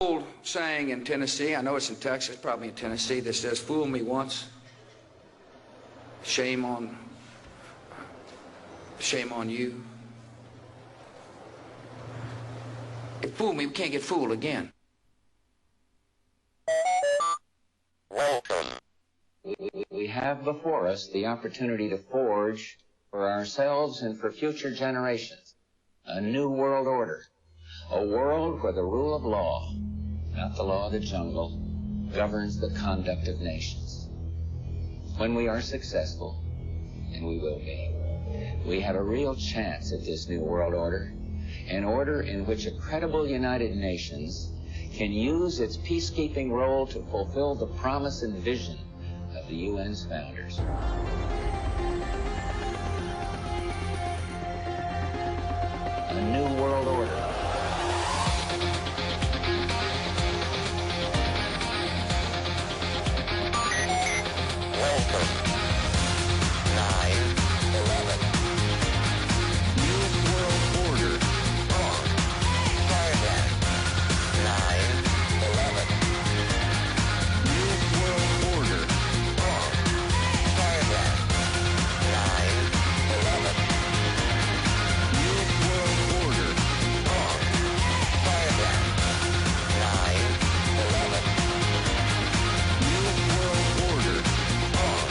Old saying in Tennessee, I know it's in Texas, probably in Tennessee, that says, "Fool me once, shame on you." If fool me, we can't get fooled again. Welcome. We have before us the opportunity to forge for ourselves and for future generations a new world order, a world where the rule of law, not the law of the jungle, governs the conduct of nations. When we are successful, and we will be, we have a real chance at this new world order, an order in which a credible United Nations can use its peacekeeping role to fulfill the promise and vision of the UN's founders. A new world order. Welcome. 9/11. New world order. Wrong. Try again. 9/11. New world order. Wrong. Try again. 9/11. New world order. Wrong. Try again. 9/11. New world order. Wrong.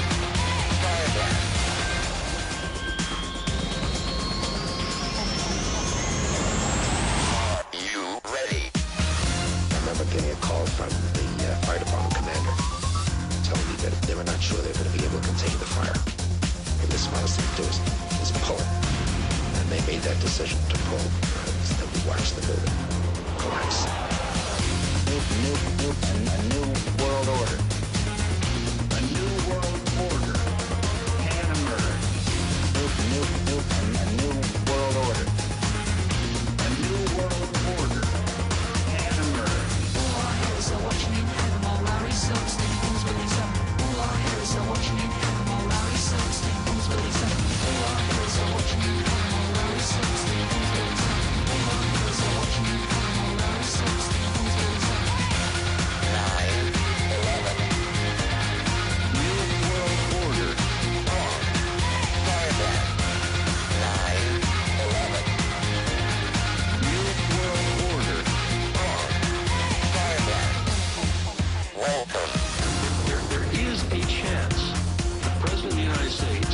Try again. Are you ready? I remember getting a call from the fire department commander telling me that they were not sure they were going to be able to contain the fire. And the smartest thing to do is pull it. And they made that decision to pull. Then we watched the building collapse. A new world order. A new world order can emerge. A new world order. A new world order can emerge. All I hear is a watching in heaven while Larry Silverstein comes with his own. All I hear is a watching in heaven while Larry Silverstein comes with his own. All I hear is a watching in heaven while Larry Silverstein comes with his own. All I hear is a watching in heaven while Larry Silverstein comes with his own. 9/11. New world order. Wrong. Try again. 9/11. New world order. Wrong. Try again. Welcome. There is a chance for the President of the United States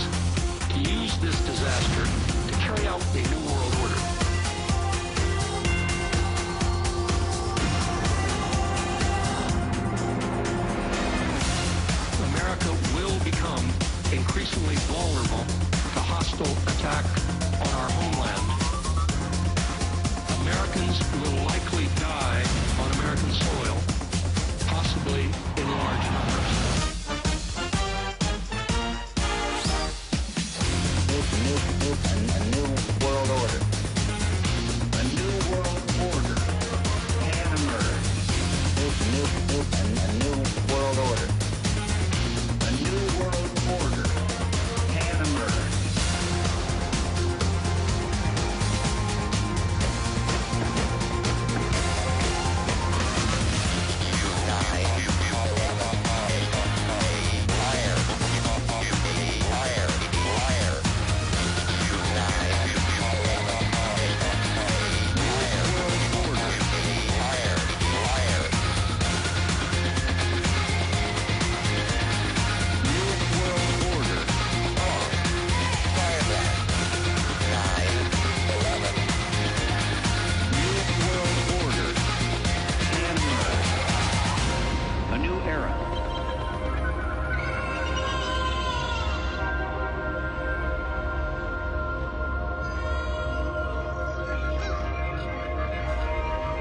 to use this disaster to carry out a new world order. America will become increasingly vulnerable to hostile attack on our homeland. Americans will likely die on American soil, possibly in large numbers. A new world order. A new world order can emerge. A new world order. A new world order can emerge. A new era.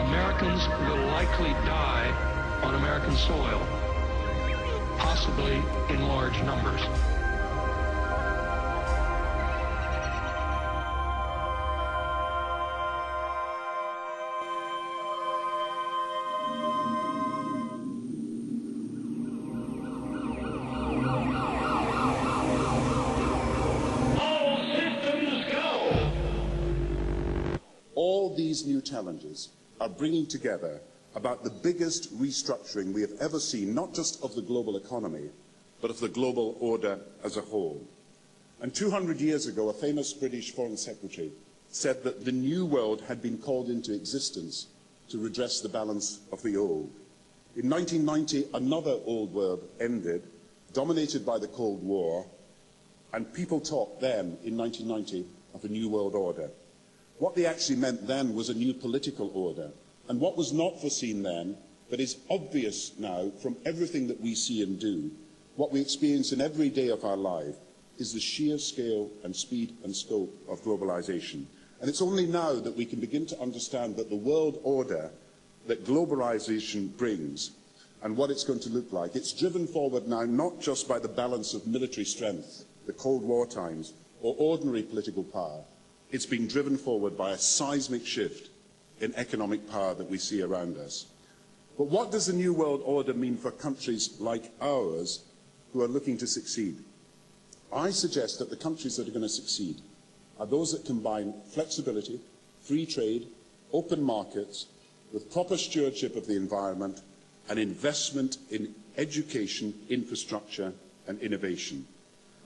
Americans will likely die on American soil, possibly in large numbers. All these new challenges are bringing together about the biggest restructuring we have ever seen, not just of the global economy, but of the global order as a whole. And 200 years ago, a famous British Foreign Secretary said that the new world had been called into existence to redress the balance of the old. In 1990, another old world ended, dominated by the Cold War, and people talked then, in 1990, of a new world order. What they actually meant then was a new political order. And what was not foreseen then, but is obvious now from everything that we see and do, what we experience in every day of our life, is the sheer scale and speed and scope of globalization. And it's only now that we can begin to understand that the world order that globalization brings and what it's going to look like, it's driven forward now not just by the balance of military strength, the Cold War times, or ordinary political power. It's being driven forward by a seismic shift in economic power that we see around us. But what does the New World Order mean for countries like ours who are looking to succeed? I suggest that the countries that are going to succeed are those that combine flexibility, free trade, open markets, with proper stewardship of the environment and investment in education, infrastructure and innovation.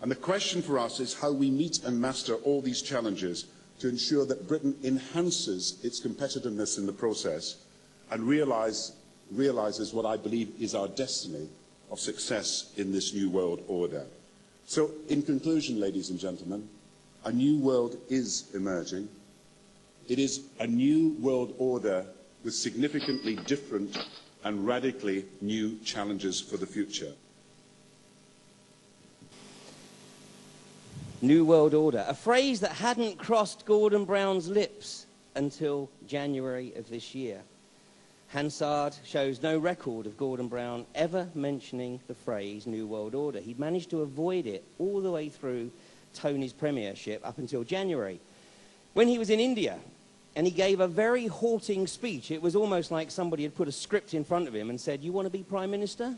And the question for us is how we meet and master all these challenges to ensure that Britain enhances its competitiveness in the process and realizes what I believe is our destiny of success in this new world order. So, in conclusion, ladies and gentlemen, a new world is emerging. It is a new world order with significantly different and radically new challenges for the future. New World Order, a phrase that hadn't crossed Gordon Brown's lips until January of this year. Hansard shows no record of Gordon Brown ever mentioning the phrase New World Order. He'd managed to avoid it all the way through Tony's premiership up until January, when he was in India, and he gave a very halting speech. It was almost like somebody had put a script in front of him and said, "You want to be Prime Minister?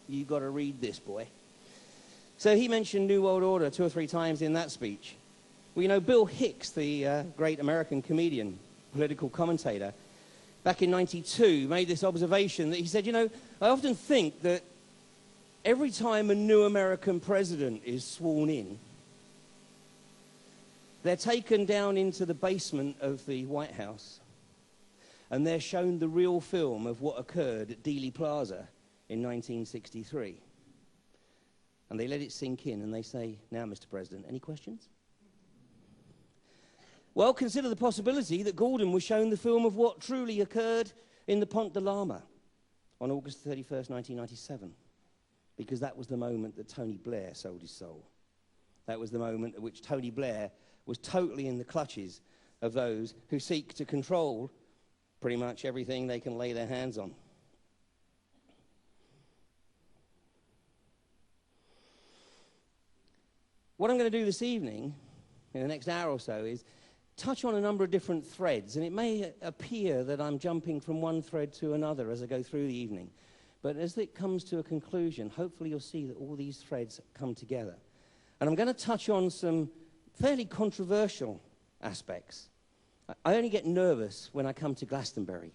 You've got to read this, boy." So he mentioned New World Order 2 or 3 times in that speech. Well, you know, Bill Hicks, the great American comedian, political commentator, back in '92 made this observation that he said, you know, I often think that every time a new American president is sworn in, they're taken down into the basement of the White House and they're shown the real film of what occurred at Dealey Plaza in 1963. And they let it sink in and they say, "Now, Mr. President, any questions?" Well, consider the possibility that Gordon was shown the film of what truly occurred in the Pont de l'Arma on August 31st, 1997, because that was the moment that Tony Blair sold his soul. That was the moment at which Tony Blair was totally in the clutches of those who seek to control pretty much everything they can lay their hands on. What I'm going to do this evening, in the next hour or so, is touch on a number of different threads, and it may appear that I'm jumping from one thread to another as I go through the evening. But as it comes to a conclusion, hopefully you'll see that all these threads come together. And I'm going to touch on some fairly controversial aspects. I only get nervous when I come to Glastonbury.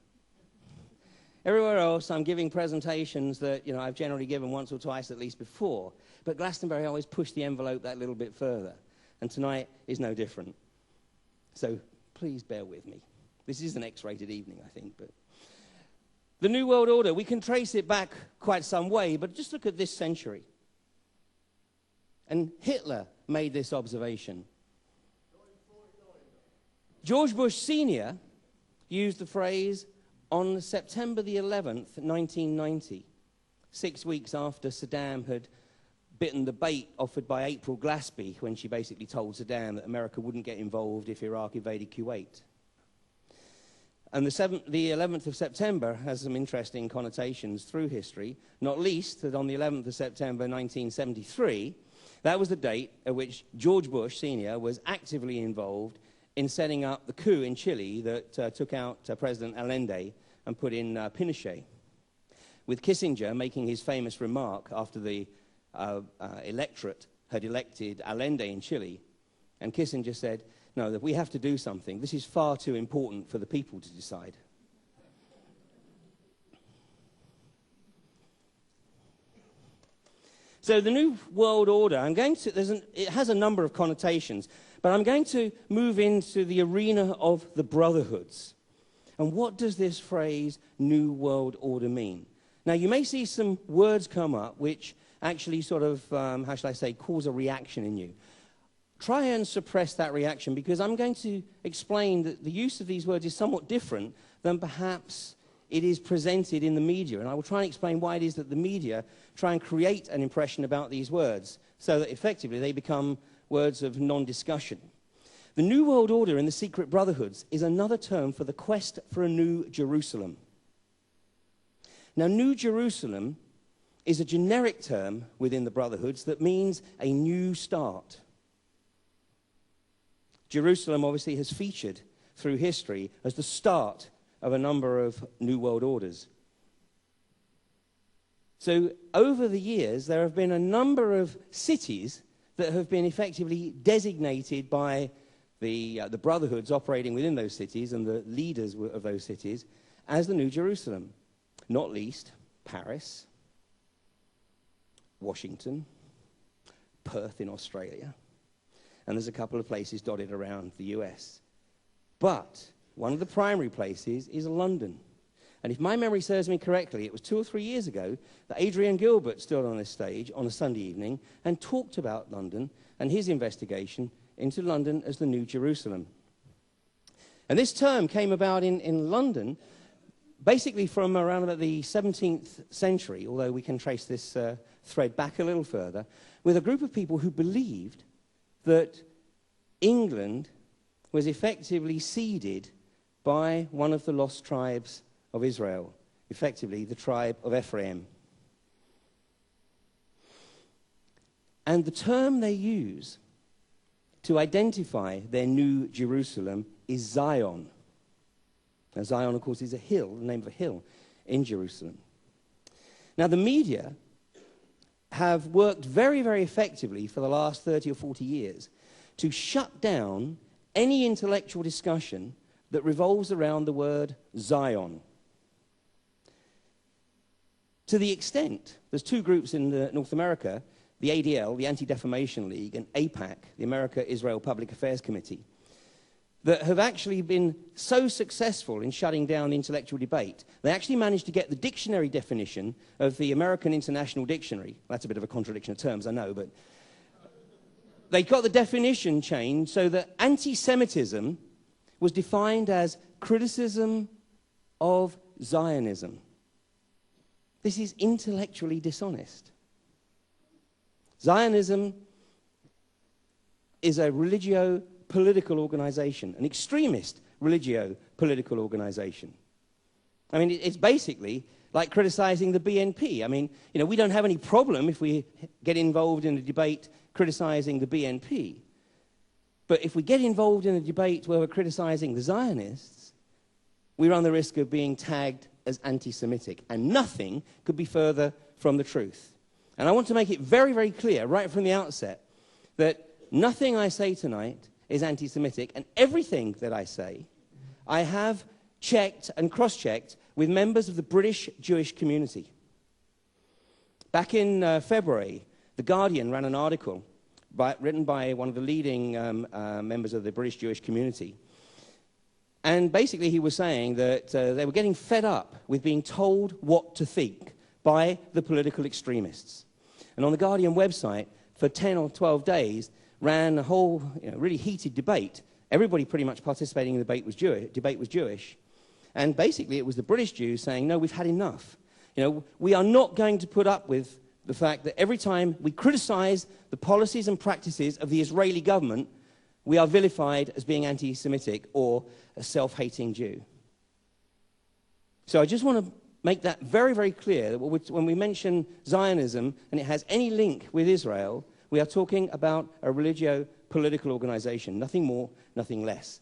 Everywhere else, I'm giving presentations that, you know, I've generally given once or twice at least before. But Glastonbury, I always push the envelope that little bit further. And tonight is no different. So please bear with me. This is an X-rated evening, I think. But the New World Order, we can trace it back quite some way, but just look at this century. And Hitler made this observation. George Bush Sr. used the phrase on September the 11th, 1990, 6 weeks after Saddam had bitten the bait offered by April Glaspie when she basically told Saddam that America wouldn't get involved if Iraq invaded Kuwait. And the 11th of September has some interesting connotations through history, not least that on the 11th of September 1973, that was the date at which George Bush Sr. was actively involved in setting up the coup in Chile that took out President Allende and put in Pinochet, with Kissinger making his famous remark after the electorate had elected Allende in Chile, and Kissinger said, "No, that we have to do something. This is far too important for the people to decide." So the New World Order, it has a number of connotations, but I'm going to move into the arena of the brotherhoods. And what does this phrase, New World Order, mean? Now, you may see some words come up which actually sort of, how shall I say, cause a reaction in you. Try and suppress that reaction, because I'm going to explain that the use of these words is somewhat different than perhaps it is presented in the media. And I will try and explain why it is that the media try and create an impression about these words so that effectively they become words of non-discussion. The New World Order in the secret brotherhoods is another term for the quest for a new Jerusalem. Now, New Jerusalem is a generic term within the brotherhoods that means a new start. Jerusalem obviously has featured through history as the start of a number of New World Orders. So over the years, there have been a number of cities that have been effectively designated by the brotherhoods operating within those cities and the leaders of those cities as the New Jerusalem. Not least Paris, Washington, Perth in Australia, and there's a couple of places dotted around the US. But one of the primary places is London. And if my memory serves me correctly, it was 2 or 3 years ago that Adrian Gilbert stood on this stage on a Sunday evening and talked about London and his investigation into London as the New Jerusalem. And this term came about in London basically from around about the 17th century, although we can trace this thread back a little further, with a group of people who believed that England was effectively ceded by one of the lost tribes of Israel, effectively the tribe of Ephraim. And the term they use to identify their New Jerusalem is Zion. Now, Zion, of course, is a hill, the name of a hill in Jerusalem. Now, the media have worked very, very effectively for the last 30 or 40 years to shut down any intellectual discussion that revolves around the word Zion. To the extent, there's two groups in North America, the ADL, the Anti-Defamation League, and AIPAC, the America-Israel Public Affairs Committee, that have actually been so successful in shutting down the intellectual debate, they actually managed to get the dictionary definition of the American International Dictionary. That's a bit of a contradiction of terms, I know, but they got the definition changed so that anti-Semitism was defined as criticism of Zionism. This is intellectually dishonest. Zionism is a religio-political organization, an extremist religio-political organization. I mean, it's basically like criticizing the BNP. I mean, you know, we don't have any problem if we get involved in a debate criticizing the BNP. But if we get involved in a debate where we're criticizing the Zionists, we run the risk of being tagged as anti-Semitic. And nothing could be further from the truth. And I want to make it very, very clear right from the outset that nothing I say tonight is anti-Semitic, and everything that I say, I have checked and cross-checked with members of the British Jewish community. Back in February, The Guardian ran an article written by one of the leading members of the British Jewish community. And basically he was saying that they were getting fed up with being told what to think by the political extremists. And on the Guardian website, for 10 or 12 days, ran a whole really heated debate. Everybody pretty much participating in the debate was Jewish. And basically it was the British Jews saying, no, we've had enough. You know, we are not going to put up with the fact that every time we criticize the policies and practices of the Israeli government, we are vilified as being anti-Semitic or a self-hating Jew. So I just want to make that very, very clear that when we mention Zionism and it has any link with Israel, we are talking about a religio-political organization, nothing more, nothing less.